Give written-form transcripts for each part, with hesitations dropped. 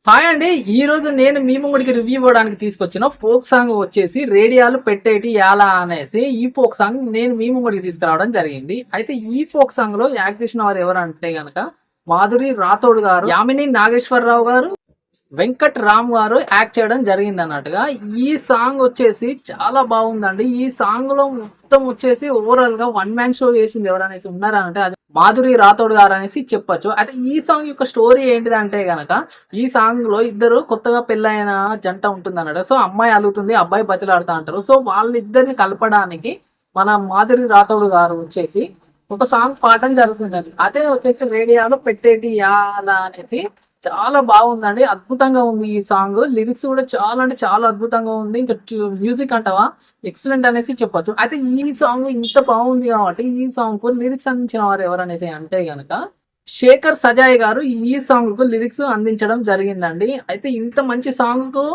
Hi అండి. ఈ రోజు నేను మీ ముంగడికి రివ్యూ ఇవ్వడానికి తీసుకొచ్చిన ఫోక్ సాంగ్ వచ్చేసి రేడియాలు పెట్టేటి యాలా అనేసి ఈ ఫోక్ సాంగ్ నేను మీ ముంగడికి తీసుకురావడం జరిగింది. అయితే ఈ ఫోక్ సాంగ్ లో యాక్ట్ చేసిన వారు ఎవరు అంటే గనక మాధురి రాథోడ్ గారు, యామిని నాగేశ్వరరావు గారు, వెంకట్ రామ్ గారు యాక్ట్ చేయడం జరిగింది అన్నట్టుగా. ఈ సాంగ్ వచ్చేసి చాలా బాగుందండి. ఈ సాంగ్ లో మొత్తం వచ్చేసి ఓవరాల్ గా వన్ మ్యాన్ షో చేసింది ఎవరనేసి ఉన్నారంటే అది మాధురి రాథోడ్ గారు అనేసి చెప్పొచ్చు. అయితే ఈ సాంగ్ యొక్క స్టోరీ ఏంటిదంటే గనక ఈ సాంగ్ లో ఇద్దరు కొత్తగా పెళ్ళైన జంట ఉంటుంది అన్నట్టు. సో అమ్మాయి అలుగుతుంది, అబ్బాయి బతిలాడుతా అంటారు. సో వాళ్ళిద్దరిని కలపడానికి మన మాధురి రాథోడ్ గారు వచ్చేసి ఒక సాంగ్ పాడడం జరుగుతుంది. అదే వచ్చేసి రేడియోలో పెట్టేటి యాలా అనేసి చాలా బాగుందండి. అద్భుతంగా ఉంది ఈ సాంగ్. లిరిక్స్ కూడా చాలా అంటే చాలా అద్భుతంగా ఉంది. ఇంకా మ్యూజిక్ అంటావా ఎక్సలెంట్ అనేసి చెప్పొచ్చు. అయితే ఈ సాంగ్ ఇంత బాగుంది కాబట్టి ఈ సాంగ్ కు లిరిక్స్ అందించిన వారు ఎవరనేసి అంటే గనక శేఖర్ సజాయ్ గారు ఈ సాంగ్ కు లిరిక్స్ అందించడం జరిగిందండి. అయితే ఇంత మంచి సాంగ్ కు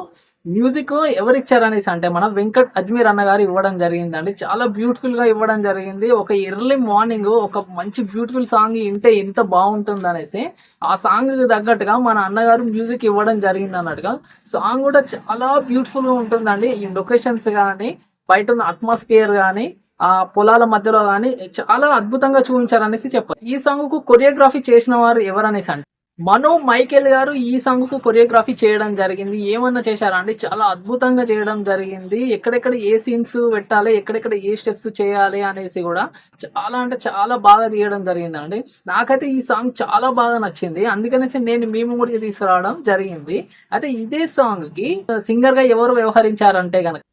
మ్యూజిక్ ఎవరు ఇచ్చారనేసి అంటే మన వెంకట్ అజ్మీర్ అన్న గారు ఇవ్వడం జరిగిందండి. చాలా బ్యూటిఫుల్ గా ఇవ్వడం జరిగింది. ఒక ఎర్లీ మార్నింగ్ ఒక మంచి బ్యూటిఫుల్ సాంగ్ వింటే ఎంత బాగుంటుంది అనేసి ఆ సాంగ్ కి తగ్గట్టుగా మన అన్నగారు మ్యూజిక్ ఇవ్వడం జరిగింది అన్నట్టుగా. సాంగ్ కూడా చాలా బ్యూటిఫుల్ గా ఉంటుందండి. ఈ లొకేషన్స్ కానీ బయట ఉన్న అట్మాస్ఫియర్ కానీ ఆ పొలాల మధ్యలో కానీ చాలా అద్భుతంగా చూపించారు అనేసి చెప్పారు. ఈ సాంగ్ కు కొరియోగ్రఫీ చేసిన వారు ఎవరనేసి అంటే మనో మైకేల్ గారు ఈ సాంగ్ కు కొరియోగ్రఫీ చేయడం జరిగింది. ఏమన్నా చేశారా అండి, చాలా అద్భుతంగా చేయడం జరిగింది. ఎక్కడెక్కడ ఏ సీన్స్ పెట్టాలి, ఎక్కడెక్కడ ఏ స్టెప్స్ చేయాలి అనేసి కూడా చాలా అంటే చాలా బాగా తీయడం జరిగిందండి. నాకైతే ఈ సాంగ్ చాలా బాగా నచ్చింది. అందుకనేసి నేను మీ ముందుకి తీసుకురావడం జరిగింది. అయితే ఇదే సాంగ్ కి సింగర్ గా ఎవరు వ్యవహరించారంటే గనక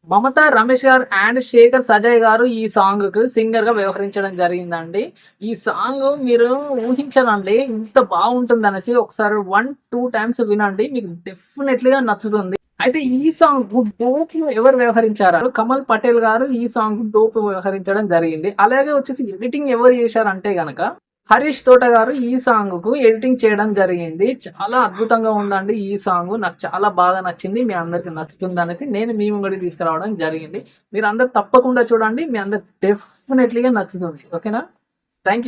మమతా రమేష్ గారు అండ్ శేఖర్ సజయ్ గారు ఈ సాంగ్ కు సింగర్ గా వ్యవహరించడం జరిగిందండి. ఈ సాంగ్ మీరు ఊహించరండి ఇంత బాగుంటుంది అనేసి. ఒకసారి 1-2 టైమ్స్ వినండి, మీకు డెఫినెట్లీగా నచ్చుతుంది. అయితే ఈ సాంగ్ డోప్ ఎవరు వ్యవహరించారు, కమల్ పటేల్ గారు ఈ సాంగ్ డోప్ వ్యవహరించడం జరిగింది. అలాగే వచ్చేసి ఎడిటింగ్ ఎవరు చేశారంటే గనక హరీష్ తోట గారు ఈ సాంగ్ కు ఎడిటింగ్ చేయడం జరిగింది. చాలా అద్భుతంగా ఉందండి ఈ సాంగ్. నాకు చాలా బాగా నచ్చింది. మీ అందరికి నచ్చుతుంది అనేసి నేను మీ ముంగడికి తీసుకురావడం జరిగింది. మీరు అందరు తప్పకుండా చూడండి, మీ అందరు డెఫినెట్లీగా నచ్చుతుంది. ఓకేనా? Thank you.